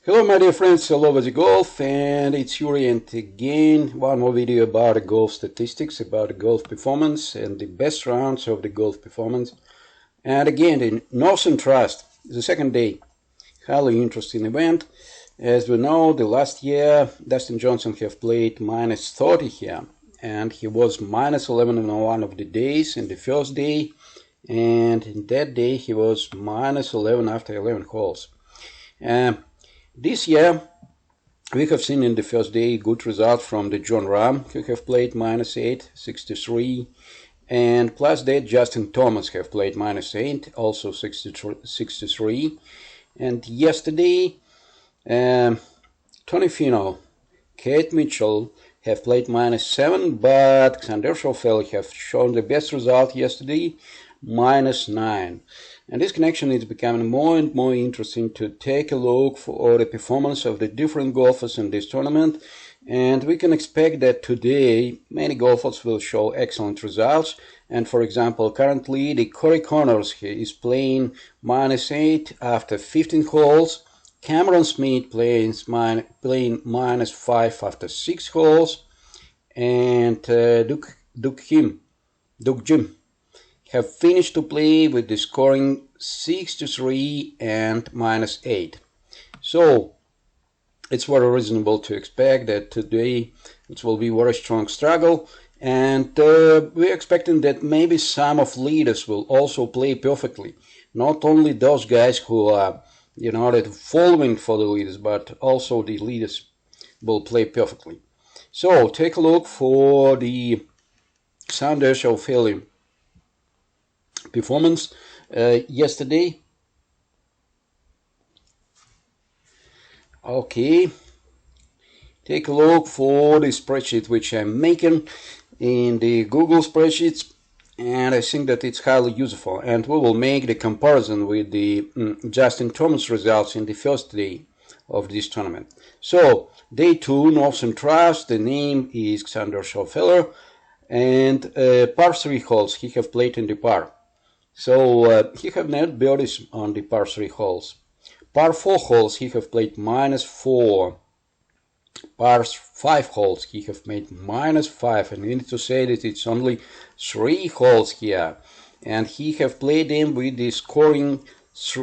Hello my dear friends, all over the golf, and it's Yuri, and again one more video about the golf statistics, about the golf performance and the best rounds of the golf performance. And again, the Northern Trust, the second day, highly interesting event. As we know, the last year Dustin Johnson have played minus 30 here, and he was minus 11 on one of the days in the first day, and in that day he was minus 11 after 11 holes. This year, we have seen in the first day good results from the John Rahm, who have played minus 8, 63, and plus that Justin Thomas have played minus 8, also 63, and yesterday, Tony Finau, Kate Mitchell have played minus 7, but Xander Schauffele have shown the best result yesterday, minus 9. And this connection is becoming more and more interesting to take a look for the performance of the different golfers in this tournament. And we can expect that today many golfers will show excellent results. And for example, currently the Corey Connors is playing minus 8 after 15 holes. Cameron Smith playing minus 5 after 6 holes. And Duke Jim have finished to play with the scoring 6-3 and minus 8. So it's very reasonable to expect that today it will be a very strong struggle, and we're expecting that maybe some of leaders will also play perfectly. Not only those guys who are, that following for the leaders, but also the leaders will play perfectly. So take a look for the Xander Schauffele performance yesterday. Okay, take a look for the spreadsheet which I'm making in the Google spreadsheets, and I think that it's highly useful, and we will make the comparison with the Justin Thomas results in the first day of this tournament. So day 2, Northern Trust, the name is Xander Schauffele, and par 3 holes he have played in the par. So he have net birdies on the par 3 holes. Par 4 holes he have played minus 4. Par 5 holes he have made minus 5. And we need to say that it's only 3 holes here. And he have played them with the scoring,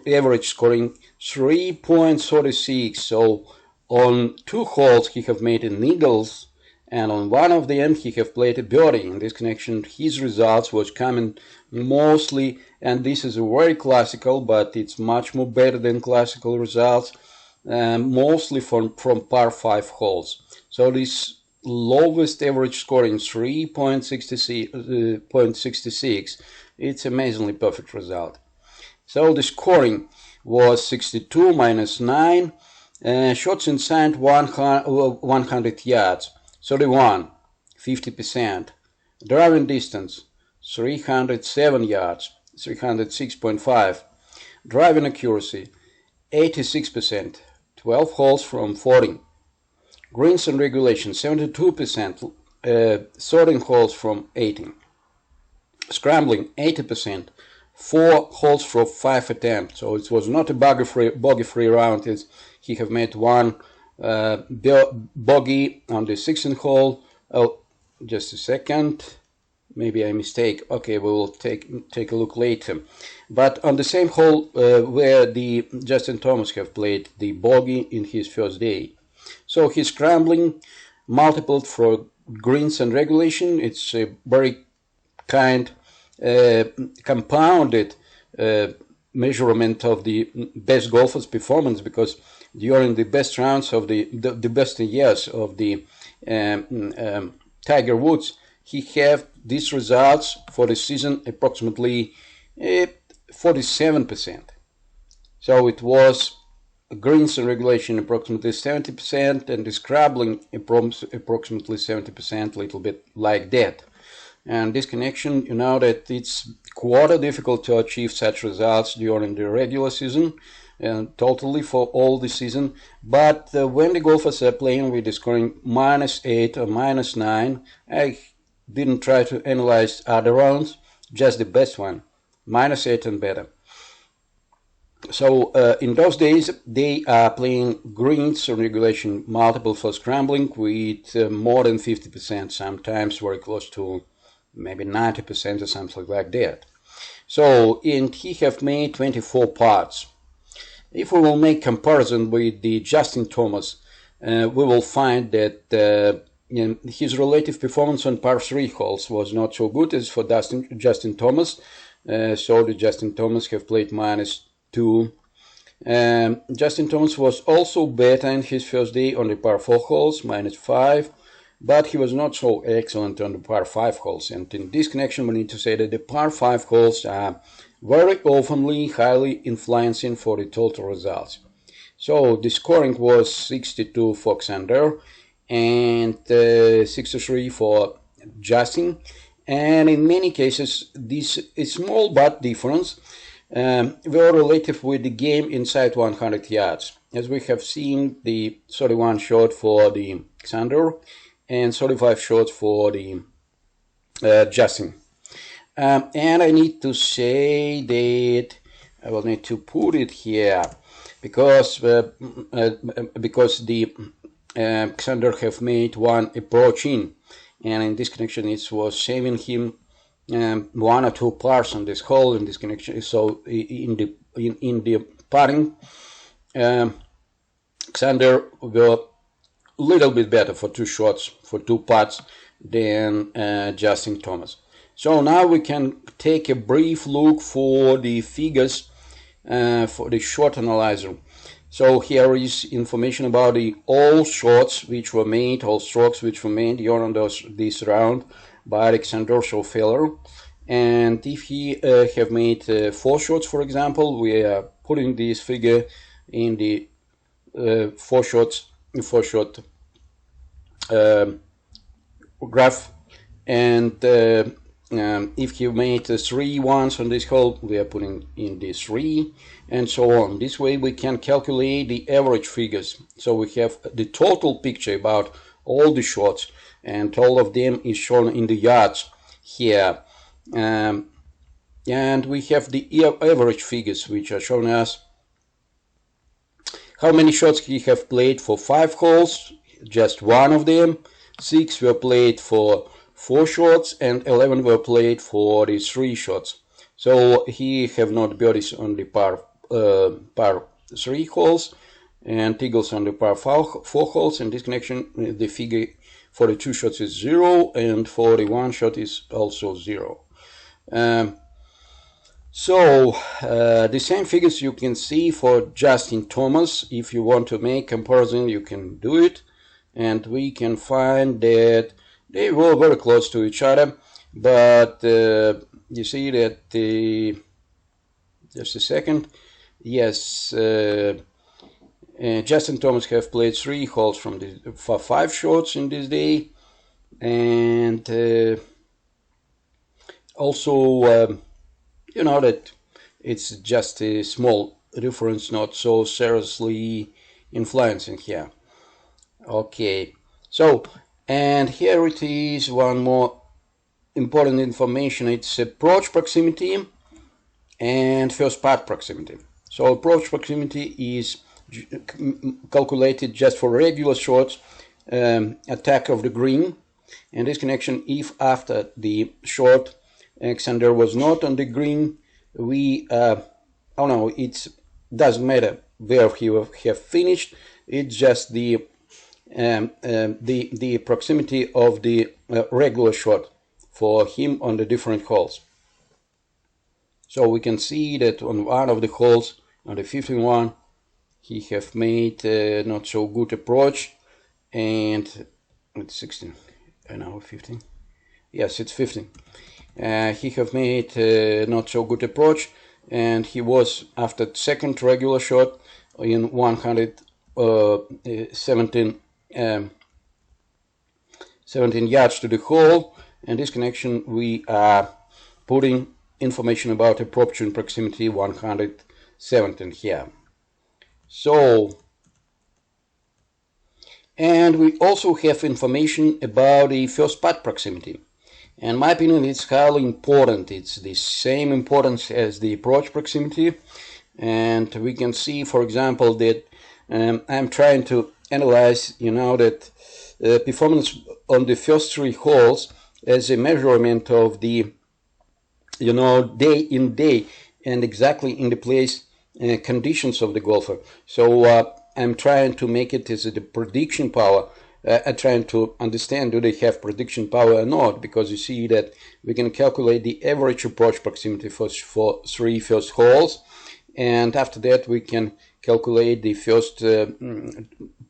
average scoring 3.36. So on 2 holes he have made an eagles, and on one of them he have played a birdie. In this connection his results was coming mostly, and this is a very classical, but it's much more better than classical results, mostly from par 5 holes. So this lowest average scoring 3.66, it's amazingly perfect result. So the scoring was 62 minus 9, shots inside 100 yards, 31, 50%. Driving distance 307 yards, 306.5. Driving accuracy 86%, 12 holes from 40. Greens and regulation 72%, 13 holes from 18. Scrambling 80%, 4 holes from 5 attempts. So it was not a bogey-free round. He have made one bogey on the 16th hole. Oh, just a second. Maybe I mistake. Okay, we will take a look later. But on the same hole where the Justin Thomas have played the bogey in his first day. So he's scrambling multiple for greens and regulation. It's a very kind compounded measurement of the best golfer's performance, because during the best rounds of the best years of the Tiger Woods, he have these results for the season approximately 47%. So it was greens and regulation approximately 70%, and the scrabbling approximately 70%, little bit like that. And this connection, that it's quite difficult to achieve such results during the regular season, and totally for all the season. But when the golfers are playing with the scoring minus 8 or minus 9, I didn't try to analyze other rounds, just the best one, minus 8 and better. So in those days, they are playing greens on regulation multiple for scrambling with more than 50%, sometimes very close to maybe 90% or something like that. So, and he have made 24 putts. If we will make comparison with the Justin Thomas, we will find that his relative performance on par 3 holes was not so good as for Justin Thomas. So the Justin Thomas have played -2. Justin Thomas was also better in his first day on the par 4 holes, -5, but he was not so excellent on the par 5 holes. And in this connection, we need to say that the par 5 holes are very oftenly highly influencing for the total results. So the scoring was 62 for Xander and 63 for Justin. And in many cases, this is small but difference were relative with the game inside 100 yards. As we have seen, the 31 shot for the Xander and 35 shots for the Justin. And I need to say that I will need to put it here because the Xander have made one approach in, and in this connection it was saving him 1 or 2 pars on this hole in this connection. So in the putting, Xander were a little bit better for 2 shots, for 2 putts than Justin Thomas. So now we can take a brief look for the figures for the shot analyzer. So here is information about all shots which were made, all strokes which were made during this round by Xander Schauffele. And if he have made 4 shots, for example, we are putting this figure in the 4 shot graph, and if he made 3 once on this hole, we are putting in the 3, and so on. This way we can calculate the average figures. So we have the total picture about all the shots, and all of them is shown in the yards here. And we have the average figures, which are showing us how many shots he have played for 5 holes, just 1 of them. 6 were played for 4 shots, and 11 were played for the 3 shots. So he have not birdies on the par 3 holes, and eagles on the par 4 holes. In this connection, the figure for the 2 shots is 0, and for the 1 shot is also 0. The same figures you can see for Justin Thomas. If you want to make comparison, you can do it, and we can find that they were very close to each other, but you see that just a second. Yes, Justin Thomas have played 3 holes for 5 shots in this day, and also you know that it's just a small difference, not so seriously influencing here. Okay, so, and here it is one more important information. It's approach proximity and first putt proximity. So approach proximity is calculated just for regular shots, attack of the green. In this connection, if after the shot Xander was not on the green, we oh no, it doesn't matter where he have finished. It's just the proximity of the regular shot for him on the different holes. So we can see that on one of the holes, on the 15th, he have made not so good approach, and it's 16. Now 15. Yes, it's 15. He have made not so good approach, and he was after second regular shot in 117 17 yards to the hole. And this connection we are putting information about approach in proximity 117 here. So, and we also have information about the first putt proximity. And in my opinion, it's highly important. It's the same importance as the approach proximity. And we can see, for example, that I'm trying to analyze, that performance on the first 3 holes as a measurement of the, day in day and exactly in the place conditions of the golfer. So I'm trying to make it as the prediction power. I'm trying to understand, do they have prediction power or not, because you see that we can calculate the average approach proximity for 3 first holes, and after that we can calculate the first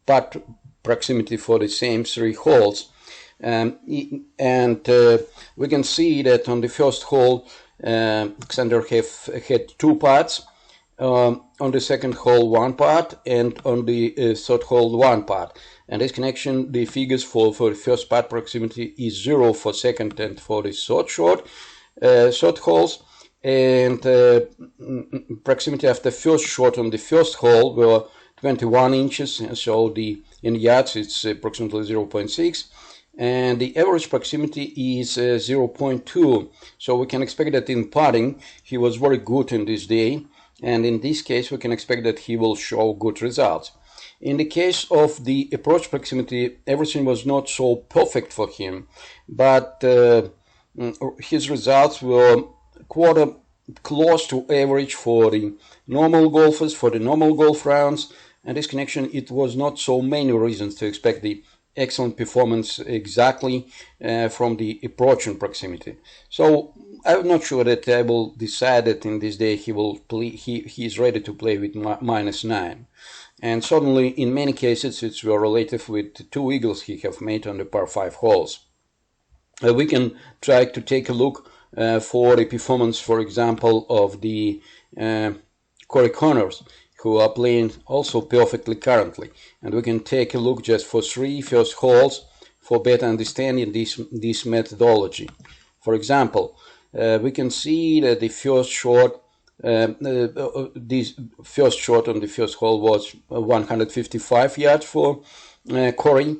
putt proximity for the same 3 holes. And we can see that on the first hole Xander had 2 putts, on the second hole 1 putt, and on the third hole 1 putt. And this connection, the figures for the first putt proximity is 0 for second and for the third holes, and proximity after first shot on the first hole were 21 inches, and so in yards it's approximately 0.6, and the average proximity is 0.2. So we can expect that in putting he was very good in this day, and in this case we can expect that he will show good results. In the case of the approach proximity, everything was not so perfect for him, but his results were quarter close to average for the normal golfers, for the normal golf rounds, and this connection, it was not so many reasons to expect the excellent performance exactly from the approach and proximity. So I'm not sure that I will decide that in this day he will play, he is ready to play with -9. And certainly in many cases it's relative with 2 eagles he have made on the par 5 holes. We can try to take a look for the performance, for example, of the Corey Connors, who are playing also perfectly currently. And we can take a look just for 3 first holes for better understanding this methodology. For example, we can see that the first shot, this first shot on the first hole was 155 yards for Corey,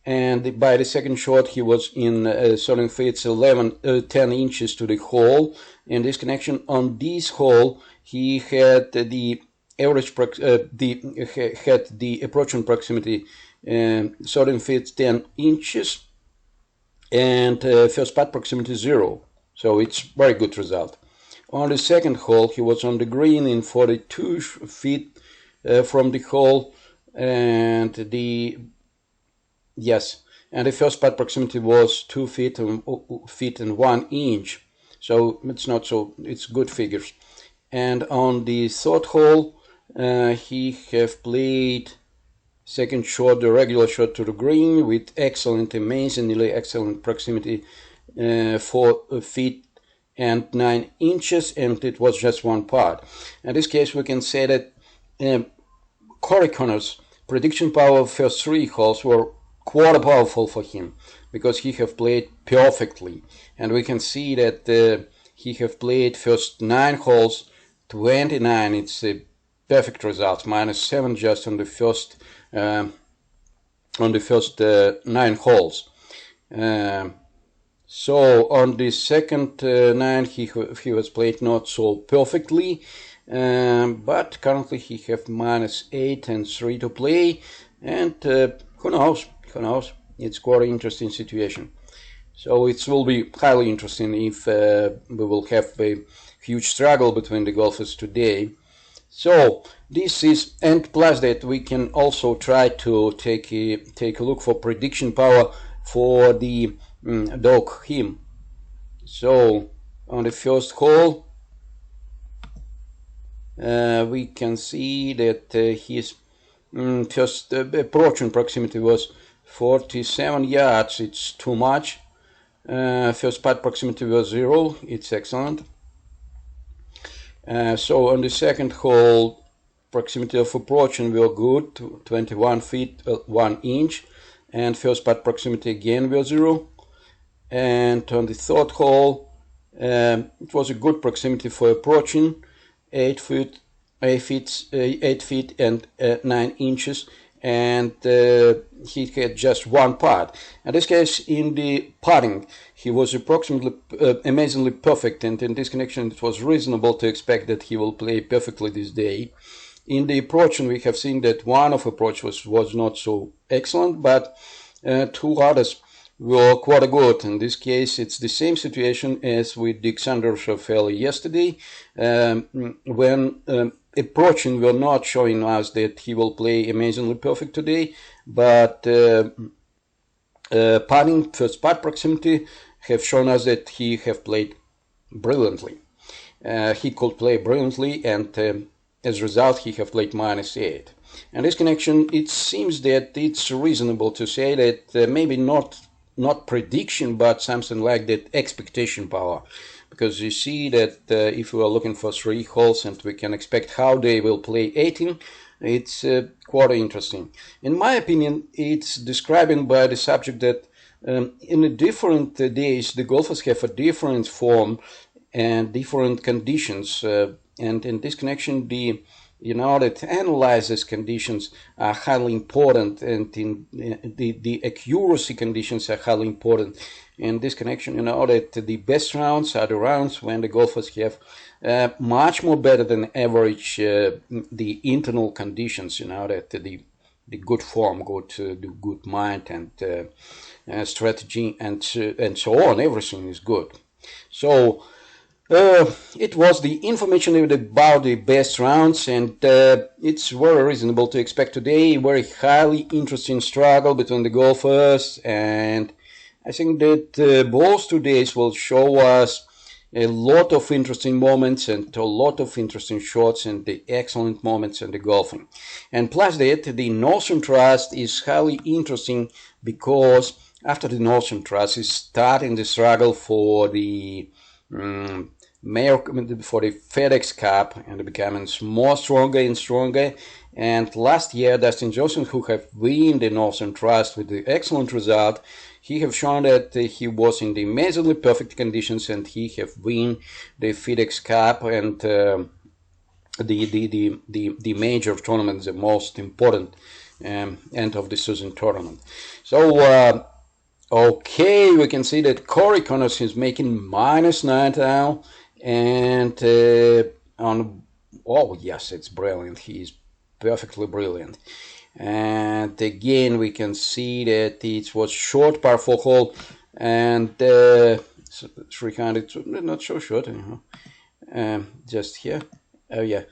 and by the second shot he was in certain feet 10 inches to the hole. In this connection, on this hole he had the average had the approaching proximity 13 feet 10 inches, and first putt proximity 0. So it's very good result. On the second hole he was on the green in 42 feet from the hole, and the first putt proximity was 2 feet and 1 inch. So it's good figures. And on the third hole he have played second shot, the regular shot to the green, with amazingly excellent proximity, 4 feet and 9 inches, and it was just 1 putt. In this case we can say that Corey Connors' prediction power of first 3 holes were quite powerful for him, because he have played perfectly, and we can see that he have played first 9 holes 29. It's a perfect result, -7 just on the first 9 holes. So on the second 9 he was played not so perfectly, but currently he have -8 and 3 to play, and who knows, it's quite an interesting situation. So it will be highly interesting if we will have a huge struggle between the golfers today. So this is, and plus that we can also try to take a look for prediction power for the dog him. So on the first hole we can see that his first approach and proximity was 47 yards. It's too much. First putt proximity was 0. It's excellent. So on the second hole, proximity of approaching were good, 21 feet 1 inch, and first putt proximity again were 0. And on the third hole it was a good proximity for approaching, 8 feet and 9 inches, and he had just one putt. In this case, in the putting, he was approximately amazingly perfect, and in this connection it was reasonable to expect that he will play perfectly this day. In the approaching, we have seen that one of approach was not so excellent, but two others were quite good. In this case, it's the same situation as with the Xander Schauffele yesterday, when approaching were not showing us that he will play amazingly perfect today, but putting, first putt proximity, have shown us that he have played brilliantly. He could play brilliantly, and as a result, he have played -8. And this connection, it seems that it's reasonable to say that maybe not prediction, but something like that expectation power. Because you see that if we are looking for 3 holes and we can expect how they will play 18, it's quite interesting. In my opinion, it's describing by the subject that in the different days, the golfers have a different form and different conditions. And in this connection, that analyzes conditions are highly important, and in the accuracy conditions are highly important. In this connection, that the best rounds are the rounds when the golfers have much more better than average the internal conditions. That the good form, the good mind and strategy and so on. Everything is good. So. It was the information about the best rounds, and it's very reasonable to expect today a very highly interesting struggle between the golfers, and I think that both 2 days will show us a lot of interesting moments and a lot of interesting shots and the excellent moments in the golfing. And plus that, the Northern Trust is highly interesting because after the Northern Trust is starting the struggle for the for the FedEx Cup, and becoming more stronger and stronger. And last year, Dustin Johnson, who have won the Northern Trust with the excellent result, he have shown that he was in the amazingly perfect conditions, and he have won the FedEx Cup and the major tournament, the most important end of the season tournament. So. Okay, we can see that Corey Connors is making -9 now, and oh yes, it's brilliant. He's perfectly brilliant. And again, we can see that it was short par 4 hole, and 300, not so short anyhow. Just here, oh yeah,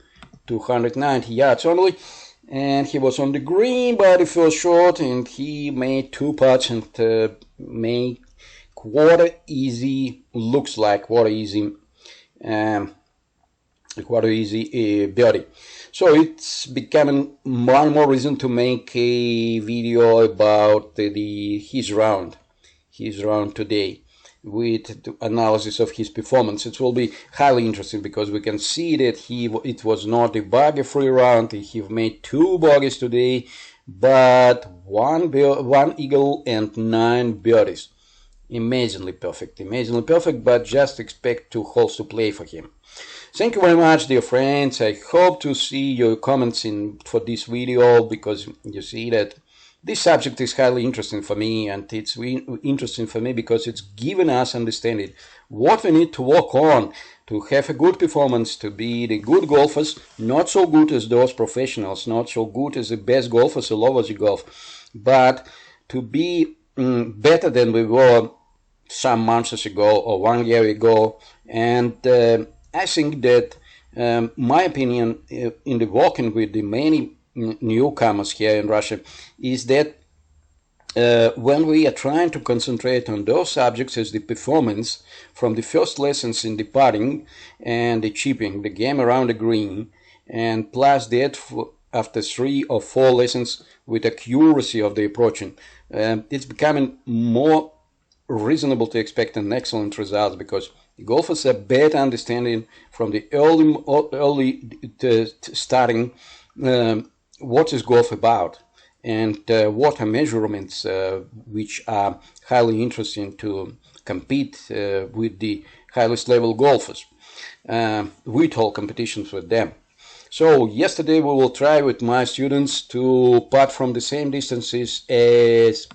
290 yards only. And he was on the green by the first shot, and he made 2 putts and made quite easy, looks like quite easy birdie. So it's becoming more and more reason to make a video about his round today, with the analysis of his performance. It will be highly interesting because we can see that it was not a bogey-free round. He made 2 bogeys today, but one eagle and 9 birdies. Amazingly perfect, but just expect 2 holes to play for him. Thank you very much, dear friends. I hope to see your comments for this video, because you see that this subject is highly interesting for me, and it's interesting for me because it's given us understanding what we need to work on to have a good performance, to be the good golfers, not so good as those professionals, not so good as the best golfers all over the golf, but to be better than we were some months ago or 1 year ago. And I think that my opinion in the working with the many newcomers here in Russia is that when we are trying to concentrate on those subjects as the performance from the first lessons in the putting and the chipping, the game around the green, and plus that after 3 or 4 lessons with accuracy of the approaching, it's becoming more reasonable to expect an excellent result, because the golfers are better understanding from the early starting what is golf about, and what are measurements which are highly interesting to compete with the highest level golfers. We hold competitions with them. So yesterday we will try with my students to putt from the same distances as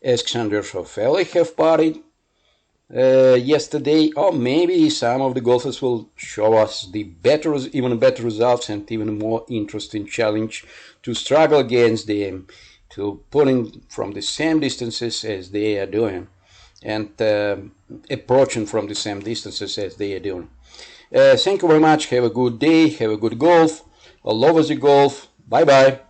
Xander Schauffele have putted yesterday, or maybe some of the golfers will show us the even better results and even more interesting challenge to struggle against them, to putting from the same distances as they are doing, and approaching from the same distances as they are doing. Thank you very much. Have a good day. Have a good golf. I love the golf. Bye bye.